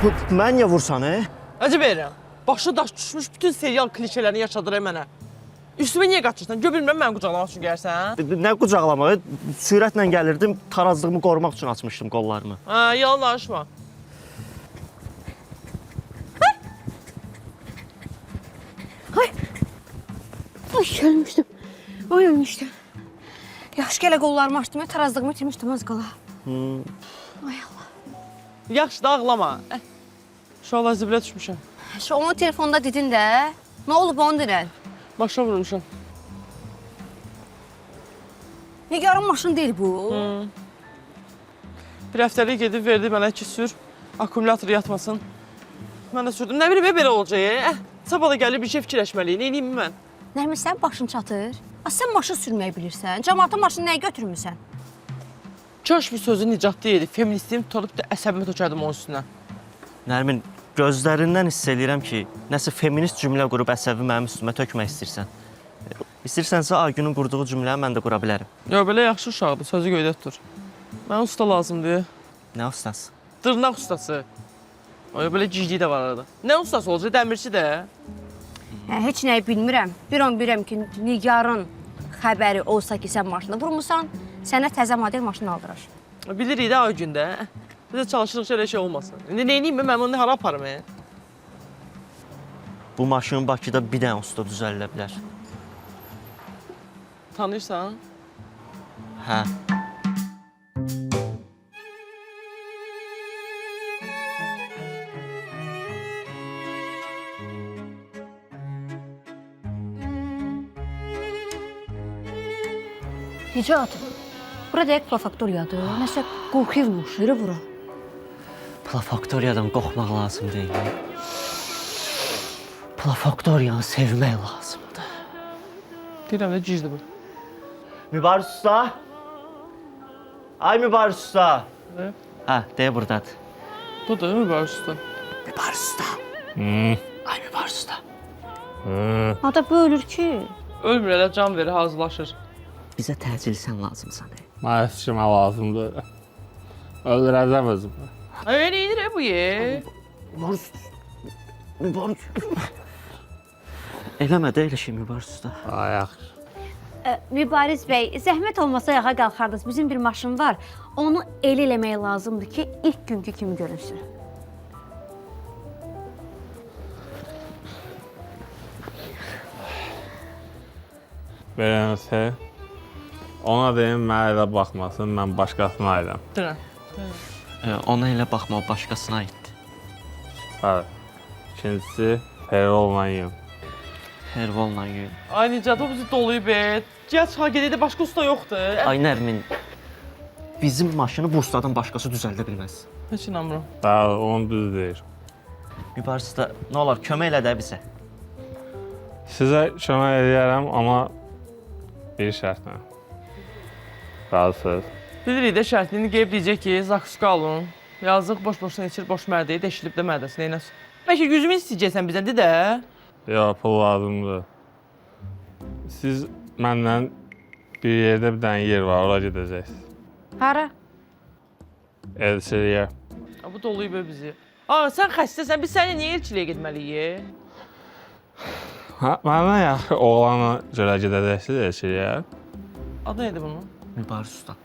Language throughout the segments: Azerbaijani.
Mən niyə vursan, Acı verirəm. Başı daş düşmüş bütün serial klişələrini yaşadır mənə. Üstümə niyə qaçırsan? Gör bilmirəm mən qucaqlamaq üçün gəlsən. Nə qucaqlamağı? Sürətlə gəlirdim, tarazlığımı qorumaq üçün açmışdım qollarımı. Hə, yalan danışma. Ay, ölmüşdüm. Ay, ölmüşdüm. Yaxşı gələ qollarımı açdım, tarazlığımı itirmişdim az qala. Ay Allah. Yaxşı da ağlama. Uşaqlar zibilə düşmüşəm. Şu onu telefonda dedin də. Nə olub onu deyən? Maşına vurmuşam. Nigarın maşını deyil bu. Bir həftəlik gedib verdi mənə ki, sür. Akkumulyator yatmasın. Mən də sürdüm. Nə bilim, belə olacaq. Sabah da gəlib bir şey fikirləşməliyik. Nə edeyim mən? Nərmin, sən başın çatır. Sən maşın sürməyi bilirsən. Cəmaatın maşını nəyə götürmüsən? Kaş bir sözü nicat deyildi. Feministiyim tutalıb da əsəbimi tökərdim onun üstünə. Nərmin, gözlərindən hiss eləyirəm ki, nəsə feminist cümlə qurub əsəbi mənim üstümə tökmək istəyirsən. İstəyirsənsə, Aygünün qurduğu cümləni mən də qura bilərəm. Yox, belə yaxşı uşaqdır. Sözü göydə tutur. Mənə usta lazımdır. Nə ustası? Dırnaq ustası. Belə cicliyi də var arada. Nə ustası olacaq? Dəmirçi də. Heç nəyi bilmirəm. Bir an bilirəm ki, Nigarın xəbəri olsa ki, sən maşını vurmusan, sənə təzə model maşını aldırar. Bilirik də o gündə. Biz də çalışırıq elə şey olmasın. İndi neyniyim mən onu hara aparım? Bu maşının Bakıda bir dənə usta düzələ bilər. Tanıyırsan? Hə. Nicat, bura deyək plafaktoriyadır. Nəsə qorxu evini oxşayır bura. Plafaktoriyadan qorxmaq lazım deyil. Plafaktoriyanı sevmək lazımdır. Deyirəm də cicdir bu. Mübariz usta? Ay Mübariz usta? Ne? Hə, deyə buradadır. Budur, mübariz usta. Mübariz usta. Ay Mübariz usta. Ada bölür ki. Ölmür, elə can verir, hazırlaşır. Bizə təcil sən lazımsan. Mənə işimə lazımdır. Öldürəcəm özümü. Neyinir bu ye? Mübariz. Eləmə də elə şey Mübariz usta. Ay, yaxşı. Mübariz bəy, zəhmət olmasa ayağa qalxardınız. Bizim bir maşın var. Onu el eləmək lazımdır ki, ilk günkü kimi görünsün. Belənsə, ona deyim, mənə elə baxmasın, mən başqasına aidəm. Deyirəm. Ona elə baxma, o başqasına aiddir. Bəli. İkincisi, Ferolla yiyim. Hervolla yün. Ay Nicat, o bizi doluyub et. Gəl çıxa gedək də başqa usta yoxdur. Ay Nərmin, bizim maşını bu ustadan başqası düzəldə bilməz. Heç inanmıram. Bəli, onu düz deyir. Mübariz usta, nə olar, kömək elə də bizə. Sizə kömək edərəm, amma bir şərtlə. Razısınız. Bilirik də şərtini qeyb deyəcək ki, zakska alın. Yazıq boş-boşdan içir, boş mərdiyi deşilib də mədəsinə inəsin. Bəlkə yüzümü istəyəcəksən bizdən, de də. Yox, pul lazımdır. Siz məndən bir yerdə bir dənə yer var, ora gedəcəksiniz. Hara? Elçiliyə. Bu doluyub bizi. Sən xəstəsən, biz səninlə niyə elçiliyə getməliyik? Mənə yaxşı oğlanla görə gedəcəksiniz elçiliyə. Adı nədir bunun? Mübariz usta.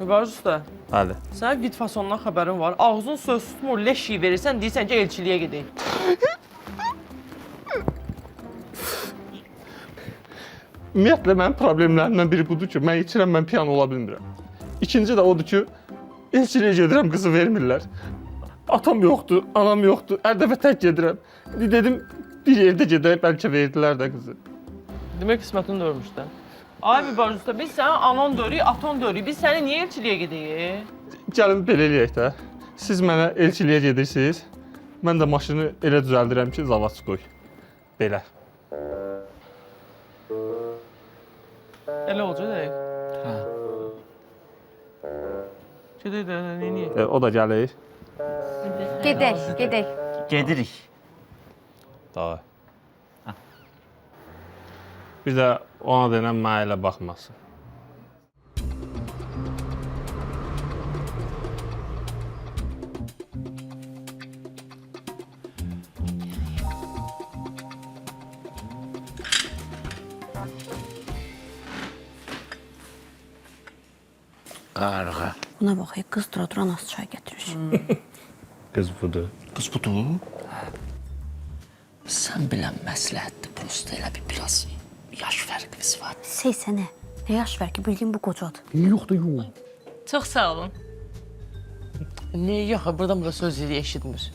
Mübariz usta. Bəli. Sənin vid fasonundan xəbərin var. Ağzın söz tutmur, leş iyi verirsən, deyirsən ki, elçiliyə gedək. Ümumiyyətlə, mənim problemlərimdən biri budur ki, mən içirəm, mən piano ola bilmirəm. İkinci də odur ki, elçiliyə gedirəm, qızı vermirlər. Atam yoxdur, anam yoxdur, hər dəfə tək gedirəm. Dedim, bir yerdə gedək, bəlkə verdilər də qızı. Demək qismətini də ölmüş də. Ay Mübariz usta, biz sənin anan da ölüyük, atan da ölüyük. Biz səni niyə elçiliyə gedəyik? Gəlin belə eləyək də. Siz mənə elçiliyə gedirsiniz, mən də maşını elə düzəldirəm ki, zavadçı qoy. Belə. Elə olacaq deyək. Hə. Gedək də, neyini? O da gəlir. Gedək, gedək. Gedirik. Daha. Bir də ona denən mənə elə baxmasın. Qarğa. Buna bax, qız dura-dura nasıl çay gətirir. Qız budur. Qız budur. Sən bilən məsləhətdir, prosta elə bir biraz yaş fərqimiz var. Sənə, nə yaş var ki, bildiyim bu qocadır. Yox da yox. Çox sağ olun. Niyə yaxı? Buradan bura söz yeri eşitmir.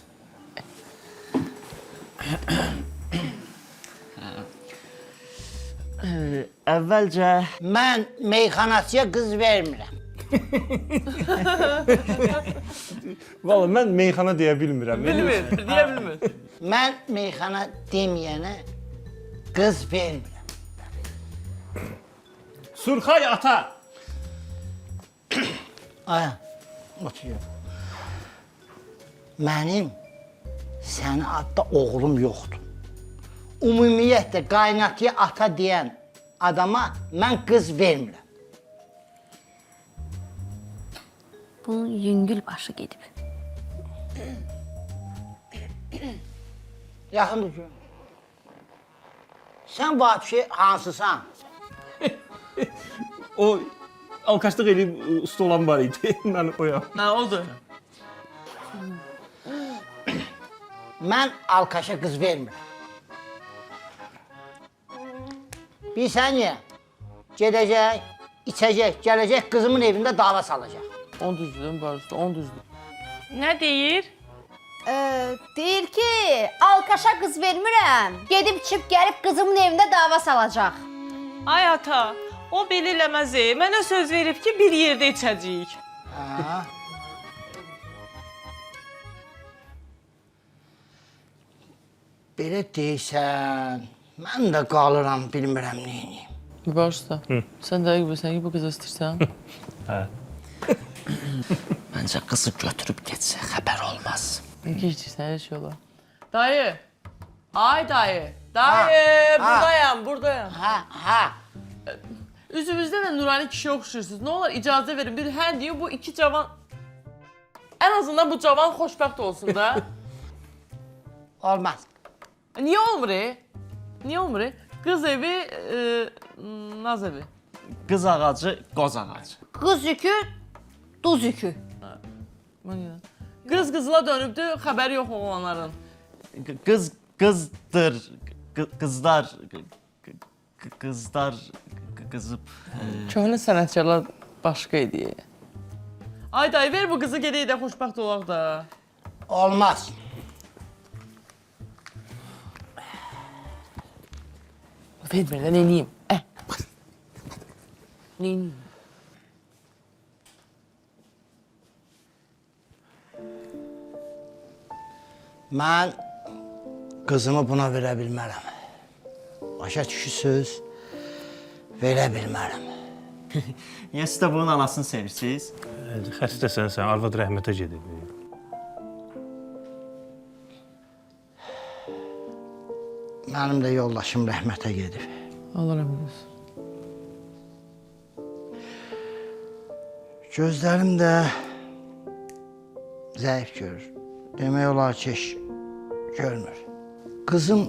Əvvəlcə Mən meyxanaçıya qız vermirəm. Valla mən meyxana deyə bilmirəm. Bilmir, deyə bilmir. Mən meyxana deməyənə qız vermirəm. Surxay ata. Aya, oturuyor. Mənim sənin adda oğlum yoxdur. Ümumiyyətlə qaynatıya ata deyən adama mən qız vermirəm. Bunun yüngül başı gedib. Yaxın dur. Sən vəbşi hansısan? O alkaşlıq eləyib usta olan var idi. Mən oyam. Nə oldu? Mən alkaşa qız vermirəm. Bilsən niyə? Gedəcək, içəcək, gələcək qızımın evində dava salacaq. 10 düzdür, mübarəzdə, 10 düzdür. Nə deyir? Deyir ki, alkaşa qız vermirəm. Gedib içib gəlib qızımın evində dava salacaq. Ay ata, o belə eləməz. Mənə söz verib ki, bir yerdə içəcəyik. Ha? Belə deyirsən, mən də qalıram, bilmirəm neyini. Mübarəzdə, sən dəqiq bilsən ki, bu qızı istəyirsən? məncə qızı götürüb getsə xəbər olmaz. Nə keçirsən, hər şey olar. Dayı, ay dayı, dayı, buradayam, buradayam. Ha. Üzümüzdə də nurani kişi oxşuyursunuz. Nə olar icazə verin, bir hə deyir, bu iki cavan... Ən azından bu cavan xoşbəxt olsun da. Olmaz. Niyə olmur? Niyə olmur? Qız evi, naz evi. Qız ağacı, qoz ağacı. Qız yükü, duz yükü. Qız qızla dönübdür, xəbəri yox oğlanların. Qız qızdır, qızlar qızıb. Köhnə sənətkarlar başqa idi. Ay dayı, ver bu qızı gedək də xoşbəxt olaq da. Olmaz. Vermir də, neyniyim? Neyniyim? Mən qızımı buna verə bilmərəm. Başa düşürsüz, verə bilmərəm. Niyə siz də bunun anasını sevirsiniz? Xəstəsən sən, arvad rəhmətə gedib. Mənim də yoldaşım rəhmətə gedib. Allah rəhmət olsun. Gözlərim də zəif görür. Demək olar ki, heç görmür. Qızım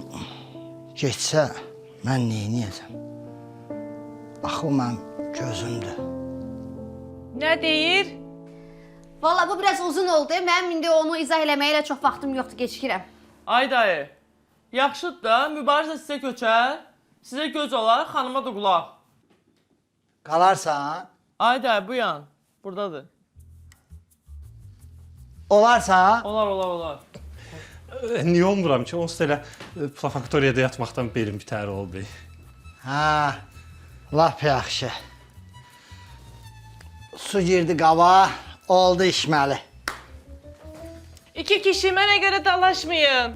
getsə, mən neyniyəcəm? Axı, mən gözümdür. Nə deyir? Valla bu biraz uzun oldu. Mənim indi onu izah eləməyə çox vaxtım yoxdur, gecikirəm. Ay dayı, yaxşıdır da, mübarizə sizə köçər, sizə göz olar, xanıma da qulaq. Qalarsan, Ay dayı, bu yan, buradadır. olarsa, Olar. Niyə olmuram ki? Onsuz da elə plafaktoriyada yatmaqdan belim bitər oldu. hə, lap yaxşı. Su girdi qava, oldu içməli. İki kişi mənə görə dalaşmayın.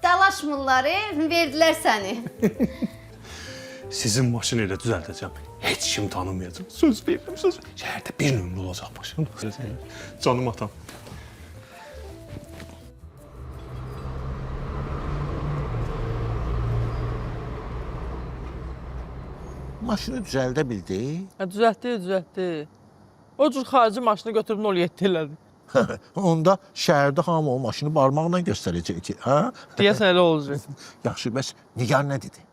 Dalaşmırlar, verdilər səni. Sizin maşını elə düzəldəcəm. Heç kim tanımayacaq. Söz verirəm, söz. Şəhərdə bir nömrə olacaq maşın. Canım atam. Maşını düzəldə bildi. Hə, düzəltdi. O cür xarici maşını götürüb 07 elədi. Onda şəhərdə hamı o maşını barmaqla göstərəcək ki, hə? Deyəsən elə olacaq. Yaxşı, bəs Nigar nə dedi?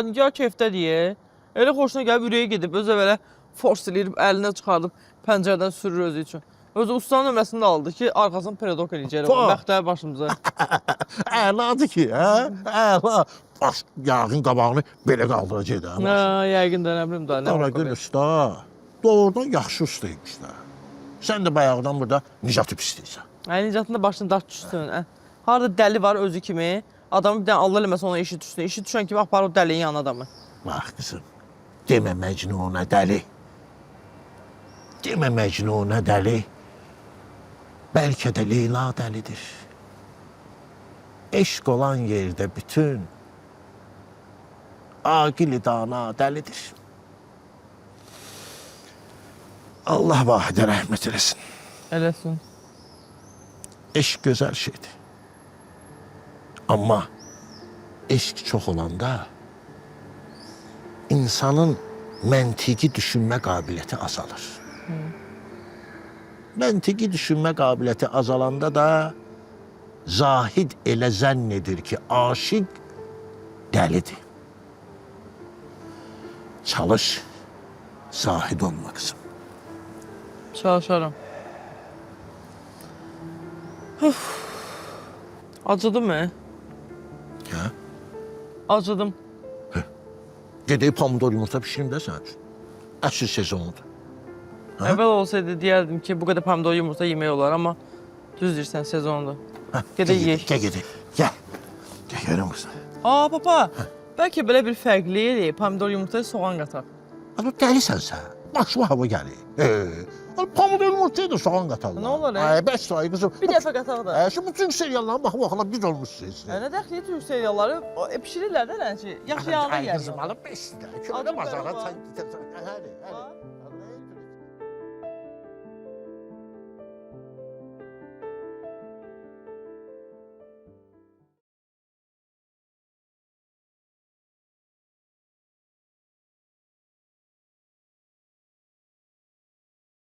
Nigar kefdə deyə. Elə xoşuna gəlib ürəyə gedib, özə belə force eləyib, əlinə çıxardıb pəncərədən sürür özü üçün. Özü ustanın nömrəsini də aldı ki, arxasını pedok eləyəcək. Bəxtəvər başımıza. Əladır ki, hə? Əla. Baş yağın qabağını belə qaldıracaq da. Hə, yəqin də nə bilim da. Qaragül usta doğrudan yaxşı ustaymış da. Sən də bayaqdan burada Nicat istəyirsən. Nicatın da başını dart düşsün. Harada dəli var özü kimi. Adamı bir dənə Allah eləməsə ona işi düşsün. İşi düşən kimi apar o dəlinin yanına adamı. Bax qızım, demə Məcnunə dəli. Demə Məcnunə dəli. Bəlkə də Leyla dəlidir. Eşq olan yerdə bütün aqil-i dana dəlidir. Allah vahidə rəhmət eləsin. Eləsin. Eşq gözəl şeydir. Amma eşq çox olanda insanın məntiqi düşünmə qabiliyyəti azalır. Məntiqi düşünmə qabiliyyəti azalanda da zahid elə zənn edir ki, aşiq dəlidir. Çalış, zahid olma qızım. Çalışaram. Acıdı mı? Hə? Acıdım. Gedib pomidor yumurta pişirim də sənin üçün. Əsl sezonudur. Hə? Əvvəl olsaydı deyərdim ki, bu qədər pomidor yumurta yemək olar, amma düz deyirsən sezondur. Gedək yeyək. Gəl. Gəl görüm qızım. Papa, bəlkə belə bir fərqli eləyək, pomidor yumurtaya soğan qataq. Ana dəlisən sən. Başıma hava gəlir. Pomidor yumurtaya da soğan qatarlar. Nə olar? Bəs ay qızım. Bir dəfə qataq da. Şu bütün seriallara baxma, biz olmuşsunuz. Nə dəxli Türk serialları bişirirlər də nəncə. Yaxşı yağda Ay gəlir. qızım, alıb 5 də. Kölə bazara. Hadi.